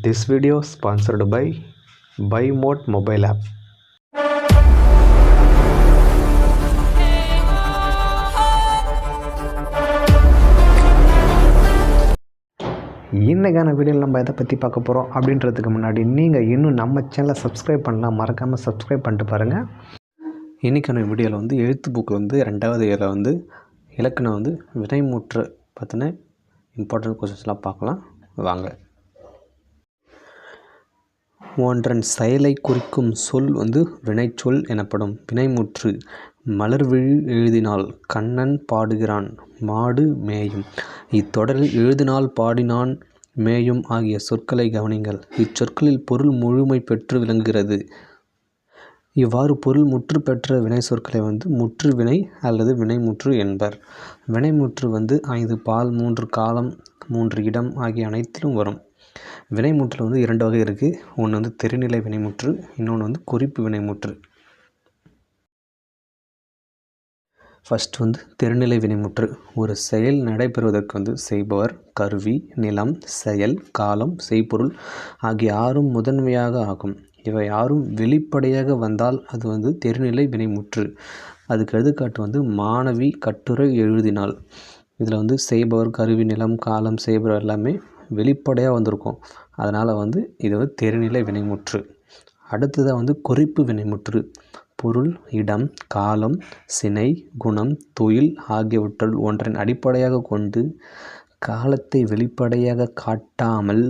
This video sponsored by BuyMode mobile app. இன்றைக்கான வீடியோவில் நம்ம எதை பற்றி பார்க்க போகிறோம் அப்படின்றதுக்கு முன்னாடி நீங்கள் இன்னும் நம்ம சேனலை சப்ஸ்கிரைப் பண்ணலாம், மறக்காமல் சப்ஸ்கிரைப் பண்ணிட்டு பாருங்கள். இன்றைக்கான வீடியோவில் எழுத்து புக்கில் 2வது இயரில் இலக்கணம் வினைமுற்று பற்றின இம்பார்ட்டன்ட் கொஸ்டின்ஸ்லாம் பார்க்கலாம் வாங்க. ஒன்றன் செயலை குறிக்கும் சொல் வினைச்சொல் எனப்படும். வினைமுற்று மலர்விழி எழுதினால் கண்ணன் பாடுகிறான் மாடு மேயும். இத்தொடரில் எழுதினால் பாடினான் மேயும் ஆகிய சொற்களை கவனிங்கள். இச்சொற்களில் பொருள் முழுமை பெற்று விளங்குகிறது. இவ்வாறு பொருள் முற்று பெற்ற வினை சொற்களை முற்று வினை அல்லது வினைமுற்று என்பர். வினைமுற்று 5 பால் 3 காலம் 3 இடம் ஆகிய அனைத்திலும் வரும். வினைமுற்றில் 2 வகை இருக்குது. ஒன்று தெரிநிலை வினைமுற்று, இன்னொன்று குறிப்பு வினைமுற்று. ஃபஸ்ட் தெரிநிலை வினைமுற்று. ஒரு செயல் நடைபெறுவதற்கு செய்பவர், கருவி, நிலம், செயல், காலம், செய்பொருள் ஆகிய 6ம் முதன்மையாக ஆகும். இவை 6ம் வெளிப்படையாக வந்தால் அது தெரிநிலை வினைமுற்று. அதுக்கு எடுத்துக்காட்டு மாணவி கட்டுரை எழுதினாள். இதில் செய்பவர், கருவி, நிலம், காலம், செய்பவர் எல்லாமே வெளிப்படையாக வந்திருக்கும். அதனால் இது தெரிநிலை வினைமுற்று. அடுத்ததாக குறிப்பு வினைமுற்று. பொருள், இடம், காலம், சினை, குணம், தொழில் ஆகியவற்றுள் ஒன்றின் அடிப்படையாக கொண்டு காலத்தை வெளிப்படையாக காட்டாமல்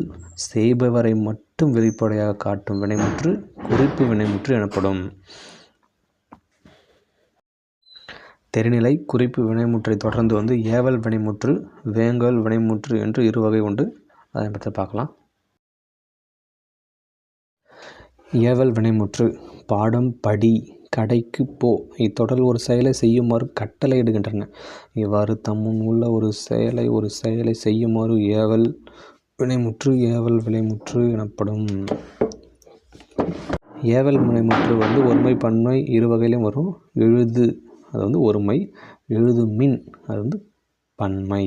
செய்பவரை மட்டும் வெளிப்படையாக காட்டும் வினைமுற்று குறிப்பு வினைமுற்று எனப்படும். தெரிநிலை குறிப்பு வினைமுற்றை தொடர்ந்து ஏவல் வினைமுற்று, வேங்கல் வினைமுற்று என்று 2 வகை உண்டு. அதை பற்றி பார்க்கலாம். ஏவல் வினைமுற்று. பாடம் படி, கடைக்கு போ இத்தொடரில் ஒரு செயலை செய்யுமாறு கட்டளையிடுகின்றன. இவ்வாறு தம்முன் உள்ள ஒரு செயலை செய்யுமாறு ஏவல் வினைமுற்று ஏவல் வினைமுற்று எனப்படும். ஏவல் வினைமுற்று ஒருமை பன்மை 2 வகையிலும் வரும். எழுது அது ஒருமை, எழுதுமின் அது பன்மை.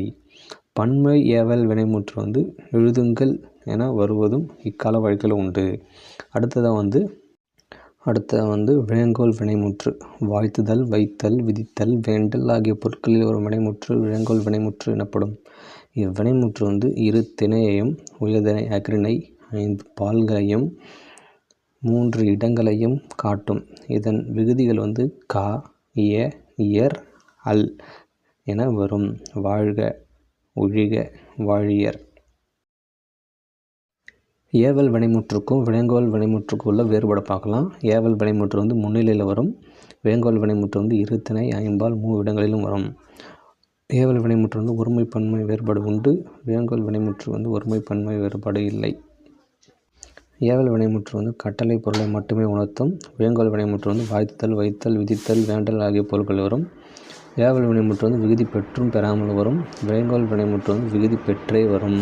பன்மை ஏவல் வினைமுற்று எழுதுங்கள் என வருவதும் இக்கால வழக்கில் உண்டு. அடுத்ததாக விளங்கோல் வினைமுற்று. வாழ்த்துதல், வைத்தல், விதித்தல், வேண்டல் ஆகிய பொருட்களில் ஒரு வினைமுற்று விளங்கோல் வினைமுற்று எனப்படும். இவ்வினைமுற்று 2 திணையையும் உயர்திணை அஃறிணை 5 பால்களையும் 3 இடங்களையும் காட்டும். இதன் விகுதிகள் கா, இய, இயர், அல் என வரும். வாழ்க, ஒழிக, வாழியர். ஏவல் வினைமுற்றுக்கும் விளங்கோல் வினைமுற்றுக்கும் உள்ள வேறுபாடு பார்க்கலாம். ஏவல் வினைமுற்று முன்னிலையில் வரும். வேங்கோல் வினைமுற்று 2 திணை 5 3 இடங்களிலும் வரும். ஏவல் வினைமுற்று ஒருமை பன்மை வேறுபாடு உண்டு. வேங்கோல் வினைமுற்று ஒருமை பன்மை வேறுபாடு இல்லை. ஏவல் வினைமுற்று கட்டளை பொருளை மட்டுமே உணர்த்தும். வேங்கோல் வினைமுற்று வாழ்த்துதல், வைத்தல், விதித்தல், வேண்டல் ஆகிய பொருட்கள் வரும். ஏவல் வினைமுற்று விகுதி பெற்றும் பெறாமல் வரும். வேங்கோல் வினைமுற்று விகுதி பெற்றே வரும்.